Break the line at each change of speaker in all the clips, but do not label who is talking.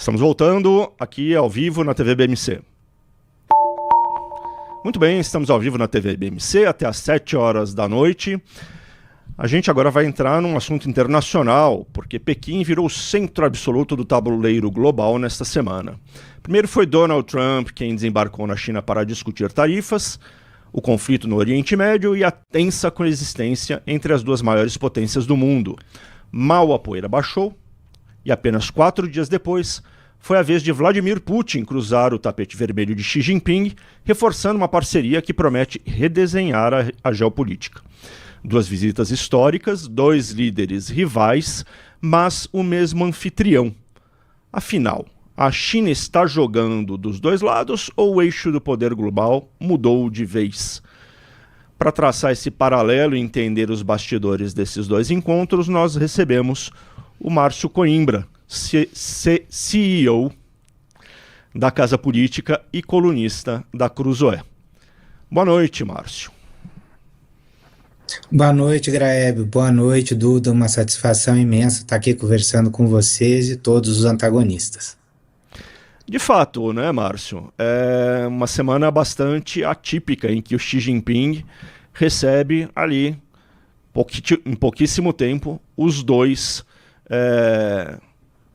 Estamos voltando aqui ao vivo na TV BMC. Muito bem, estamos ao vivo na TV BMC até às 7 horas da noite. A gente agora vai entrar num assunto internacional, porque Pequim virou o centro absoluto do tabuleiro global nesta semana. Primeiro foi Donald Trump quem desembarcou na China para discutir tarifas, o conflito no Oriente Médio e a tensa coexistência entre as duas maiores potências do mundo. Mal a poeira baixou, e apenas 4 dias depois, foi a vez de Vladimir Putin cruzar o tapete vermelho de Xi Jinping, reforçando uma parceria que promete redesenhar a geopolítica. 2 visitas históricas, 2 líderes rivais, mas o mesmo anfitrião. Afinal, a China está jogando dos 2 lados ou o eixo do poder global mudou de vez? Para traçar esse paralelo e entender os bastidores desses 2 encontros, nós recebemos o Márcio Coimbra, CEO da Casa Política e colunista da Cruzoé. Boa noite, Márcio.
Boa noite, Graébio. Boa noite, Duda. Uma satisfação imensa estar aqui conversando com vocês e todos os antagonistas.
De fato, né, Márcio? É uma semana bastante atípica em que o Xi Jinping recebe ali, em pouquíssimo tempo, os 2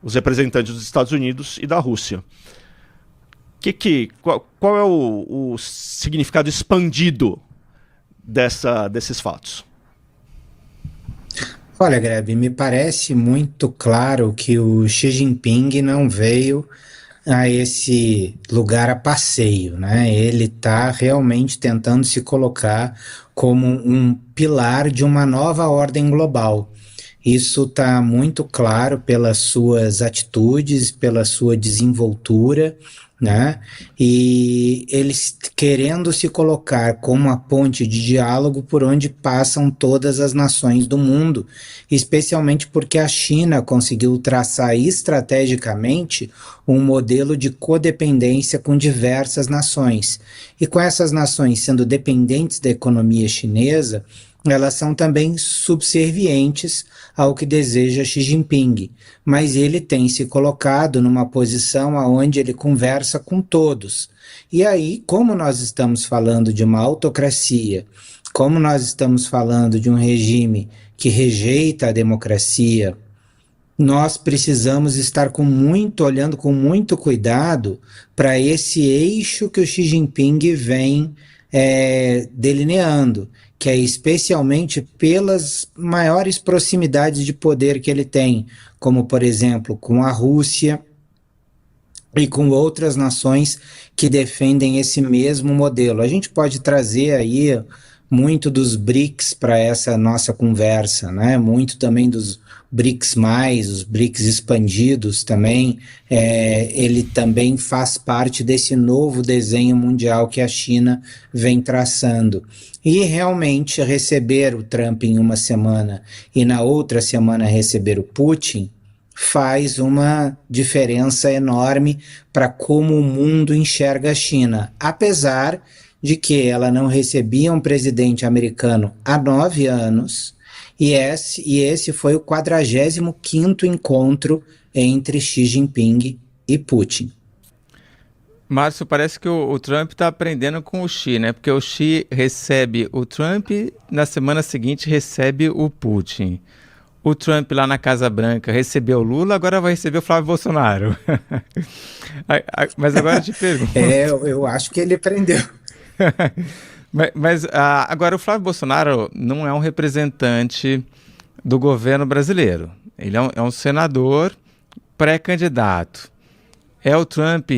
os representantes dos Estados Unidos e da Rússia. Qual é o significado expandido desses fatos?
Olha, Grebe, me parece muito claro que o Xi Jinping não veio a esse lugar a passeio, né? Ele está realmente tentando se colocar como um pilar de uma nova ordem global. Isso está muito claro pelas suas atitudes, pela sua desenvoltura, né? E eles querendo se colocar como a ponte de diálogo por onde passam todas as nações do mundo, especialmente porque a China conseguiu traçar estrategicamente um modelo de codependência com diversas nações. E com essas nações sendo dependentes da economia chinesa, elas são também subservientes ao que deseja Xi Jinping, mas ele tem se colocado numa posição onde ele conversa com todos. E aí, como nós estamos falando de uma autocracia, como nós estamos falando de um regime que rejeita a democracia, nós precisamos estar olhando com muito cuidado para esse eixo que o Xi Jinping vem delineando, que é especialmente pelas maiores proximidades de poder que ele tem, como, por exemplo, com a Rússia e com outras nações que defendem esse mesmo modelo. A gente pode trazer aí muito dos BRICS para essa nossa conversa, né? Muito também dos BRICS+, os BRICS expandidos também, ele também faz parte desse novo desenho mundial que a China vem traçando. E realmente receber o Trump em uma semana e na outra semana receber o Putin faz uma diferença enorme para como o mundo enxerga a China, apesar de que ela não recebia um presidente americano há 9 anos, e esse foi o 45º encontro entre Xi Jinping e Putin.
Márcio, parece que o Trump está aprendendo com o Xi, né? Porque o Xi recebe o Trump, na semana seguinte recebe o Putin. O Trump lá na Casa Branca recebeu o Lula, agora vai receber o Flávio Bolsonaro. Mas agora eu te pergunto...
eu acho que ele aprendeu.
Mas agora o Flávio Bolsonaro não é um representante do governo brasileiro. Ele é um senador pré-candidato. É o Trump,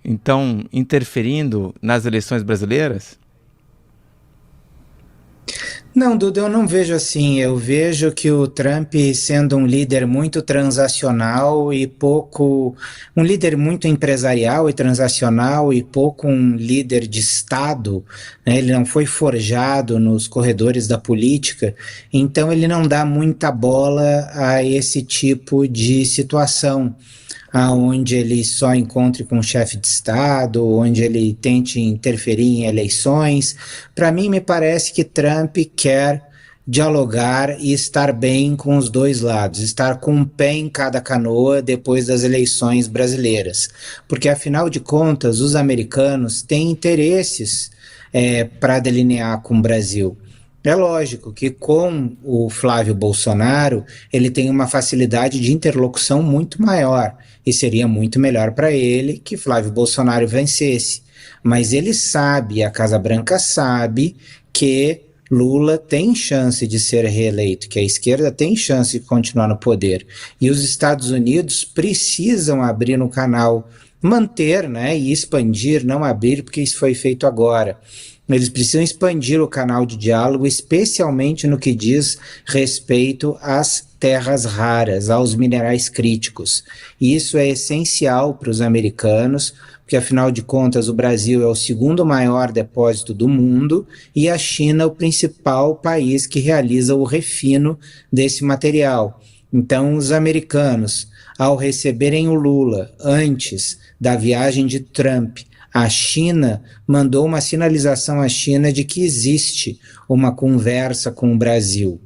então, interferindo nas eleições brasileiras?
Não, Duda, eu não vejo assim. Eu vejo que o Trump, sendo um líder muito transacional e um líder muito empresarial e transacional e pouco um líder de Estado, né? Ele não foi forjado nos corredores da política, então ele não dá muita bola a esse tipo de situação, onde ele só encontre com o chefe de Estado, onde ele tente interferir em eleições. Para mim, me parece que Trump quer dialogar e estar bem com os dois lados, estar com um pé em cada canoa depois das eleições brasileiras. Porque, afinal de contas, os americanos têm interesses para delinear com o Brasil. É lógico que com o Flávio Bolsonaro, ele tem uma facilidade de interlocução muito maior, e seria muito melhor para ele que Flávio Bolsonaro vencesse. Mas ele sabe, a Casa Branca sabe, que Lula tem chance de ser reeleito, que a esquerda tem chance de continuar no poder. E os Estados Unidos precisam abrir no canal, manter, né, e expandir, não abrir, porque isso foi feito agora. Eles precisam expandir o canal de diálogo, especialmente no que diz respeito às terras raras, aos minerais críticos. E isso é essencial para os americanos, porque, afinal de contas, o Brasil é o segundo maior depósito do mundo e a China o principal país que realiza o refino desse material. Então, os americanos, ao receberem o Lula antes da viagem de Trump, a China mandou uma sinalização à China de que existe uma conversa com o Brasil.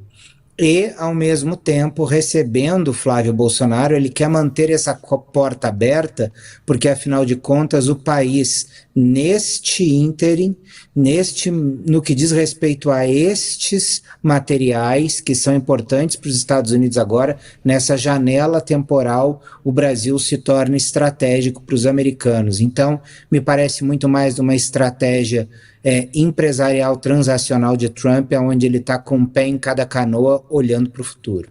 E, ao mesmo tempo, recebendo Flávio Bolsonaro, ele quer manter essa porta aberta, porque, afinal de contas, o país, neste ínterim, no que diz respeito a estes materiais que são importantes para os Estados Unidos agora, nessa janela temporal, o Brasil se torna estratégico para os americanos. Então, me parece muito mais uma estratégia empresarial transacional de Trump, onde ele está com um pé em cada canoa, olhando para o futuro.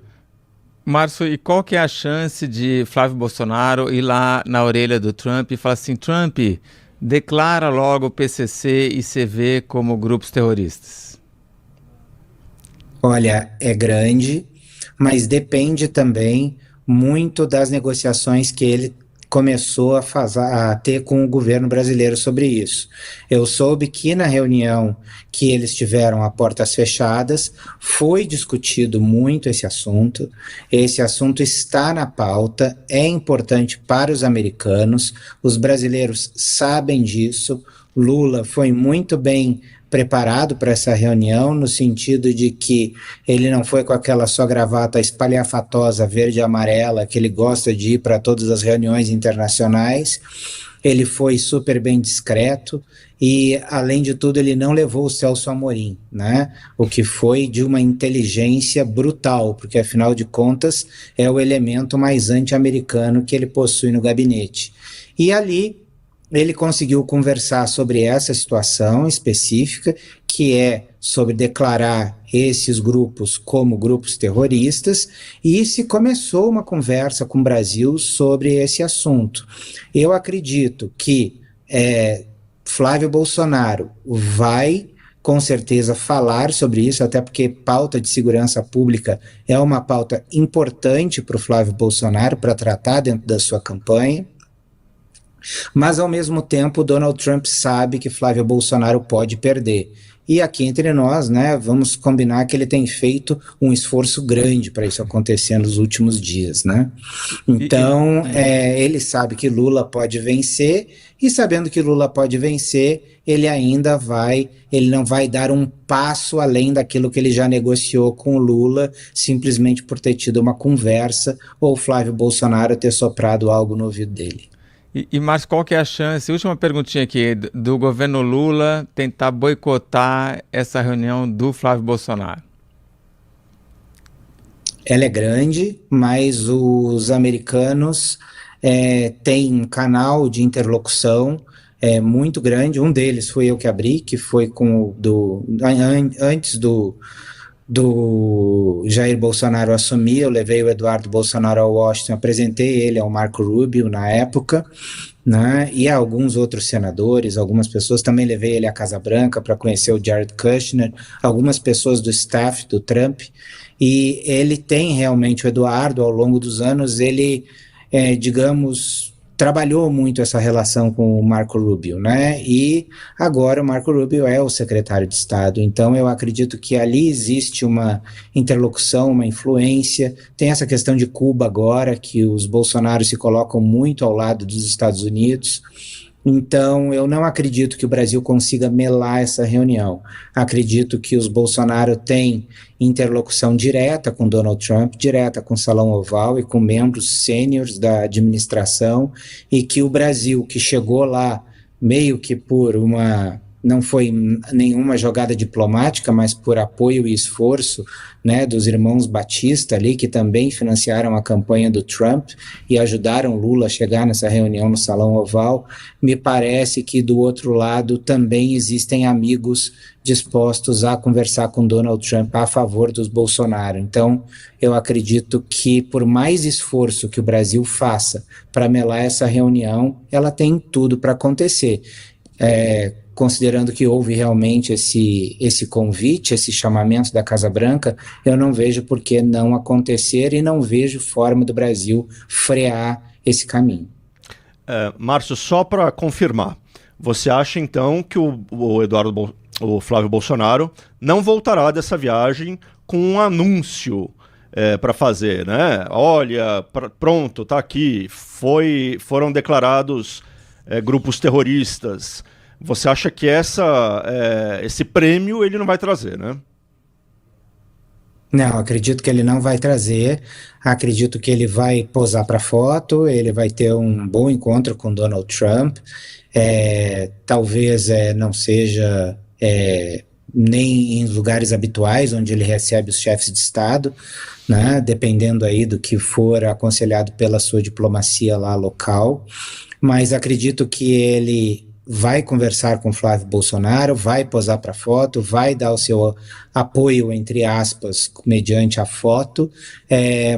Márcio, e qual que é a chance de Flávio Bolsonaro ir lá na orelha do Trump e falar assim, Trump, declara logo o PCC e CV como grupos terroristas?
Olha, é grande, mas depende também muito das negociações que ele começou a ter com o governo brasileiro sobre isso. Eu soube que na reunião que eles tiveram a portas fechadas, foi discutido muito esse assunto está na pauta, é importante para os americanos, os brasileiros sabem disso, Lula foi muito bem preparado para essa reunião, no sentido de que ele não foi com aquela só gravata espalhafatosa verde e amarela que ele gosta de ir para todas as reuniões internacionais. Ele foi super bem discreto e, além de tudo, ele não levou o Celso Amorim, né? O que foi de uma inteligência brutal, porque, afinal de contas, é o elemento mais anti-americano que ele possui no gabinete. E ali ele conseguiu conversar sobre essa situação específica, que é sobre declarar esses grupos como grupos terroristas, e se começou uma conversa com o Brasil sobre esse assunto. Eu acredito que Flávio Bolsonaro vai, com certeza, falar sobre isso, até porque pauta de segurança pública é uma pauta importante para o Flávio Bolsonaro, para tratar dentro da sua campanha. Mas, ao mesmo tempo, Donald Trump sabe que Flávio Bolsonaro pode perder. E aqui entre nós, né, vamos combinar que ele tem feito um esforço grande para isso acontecer nos últimos dias, né? Então, ele sabe que Lula pode vencer, e sabendo que Lula pode vencer, ele não vai dar um passo além daquilo que ele já negociou com o Lula, simplesmente por ter tido uma conversa, ou Flávio Bolsonaro ter soprado algo no ouvido dele.
E Márcio, qual que é a chance, última perguntinha aqui, do governo Lula tentar boicotar essa reunião do Flávio Bolsonaro?
Ela é grande, mas os americanos têm um canal de interlocução muito grande. Um deles foi eu que abri, que foi antes do Jair Bolsonaro assumir. Eu levei o Eduardo Bolsonaro ao Washington, apresentei ele ao Marco Rubio na época, né, e a alguns outros senadores, algumas pessoas, também levei ele à Casa Branca para conhecer o Jared Kushner, algumas pessoas do staff do Trump, e ele tem realmente, o Eduardo, ao longo dos anos, ele, trabalhou muito essa relação com o Marco Rubio, né? E agora o Marco Rubio é o secretário de Estado, então eu acredito que ali existe uma interlocução, uma influência. Tem essa questão de Cuba agora, que os Bolsonaros se colocam muito ao lado dos Estados Unidos, Então, eu não acredito que o Brasil consiga melar essa reunião. Acredito que os Bolsonaro têm interlocução direta com Donald Trump, direta com o Salão Oval e com membros sêniores da administração, e que o Brasil, que chegou lá meio que por uma... não foi nenhuma jogada diplomática, mas por apoio e esforço, né, dos irmãos Batista ali, que também financiaram a campanha do Trump e ajudaram Lula a chegar nessa reunião no Salão Oval. Me parece que do outro lado também existem amigos dispostos a conversar com Donald Trump a favor dos Bolsonaro. Então, eu acredito que por mais esforço que o Brasil faça para melar essa reunião, ela tem tudo para acontecer. Considerando que houve realmente esse convite, esse chamamento da Casa Branca, eu não vejo por que não acontecer e não vejo forma do Brasil frear esse caminho.
Márcio, só para confirmar, você acha então que o Flávio Bolsonaro não voltará dessa viagem com um anúncio para fazer, né? Olha, pronto, tá aqui, foram declarados grupos terroristas. Você acha que esse prêmio ele não vai trazer, né?
Não, acredito que ele não vai trazer. Acredito que ele vai posar para foto, ele vai ter um bom encontro com Donald Trump. Talvez não seja nem em lugares habituais onde ele recebe os chefes de Estado, né? Dependendo aí do que for aconselhado pela sua diplomacia lá local. Mas acredito que ele vai conversar com Flávio Bolsonaro, vai posar para foto, vai dar o seu apoio, entre aspas, mediante a foto,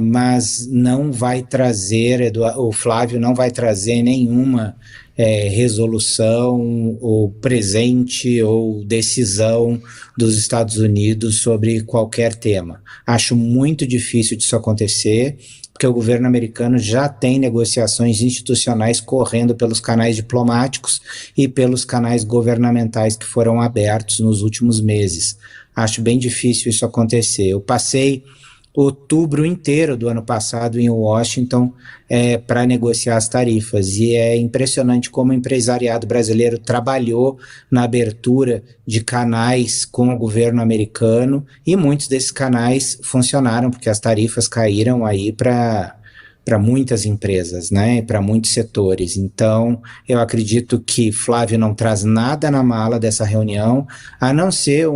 mas não vai trazer, o Flávio não vai trazer nenhuma resolução ou presente ou decisão dos Estados Unidos sobre qualquer tema. Acho muito difícil disso acontecer, porque o governo americano já tem negociações institucionais correndo pelos canais diplomáticos e pelos canais governamentais que foram abertos nos últimos meses. Acho bem difícil isso acontecer. Eu passei outubro inteiro do ano passado em Washington para negociar as tarifas, e é impressionante como o empresariado brasileiro trabalhou na abertura de canais com o governo americano, e muitos desses canais funcionaram porque as tarifas caíram aí para muitas empresas, né, para muitos setores. Então, eu acredito que Flávio não traz nada na mala dessa reunião, a não ser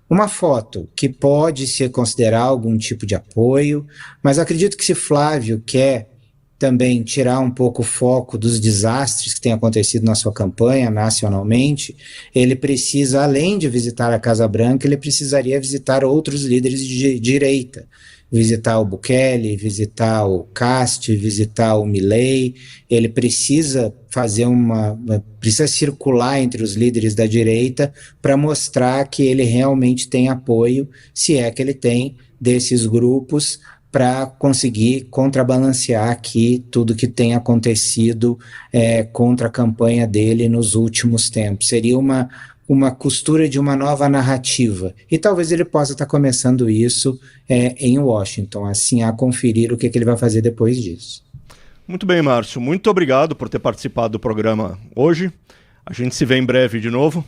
uma foto, que pode se considerar algum tipo de apoio, mas acredito que se Flávio quer também tirar um pouco o foco dos desastres que têm acontecido na sua campanha nacionalmente, ele precisa, além de visitar a Casa Branca, ele precisaria visitar outros líderes de direita, visitar o Bukele, visitar o Cast, visitar o Milei. Ele precisa precisa circular entre os líderes da direita para mostrar que ele realmente tem apoio, se é que ele tem, desses grupos, para conseguir contrabalancear aqui tudo que tem acontecido contra a campanha dele nos últimos tempos. Seria uma costura de uma nova narrativa, e talvez ele possa estar começando isso em Washington, assim, a conferir o que ele vai fazer depois disso.
Muito bem, Márcio, muito obrigado por ter participado do programa hoje. A gente se vê em breve de novo.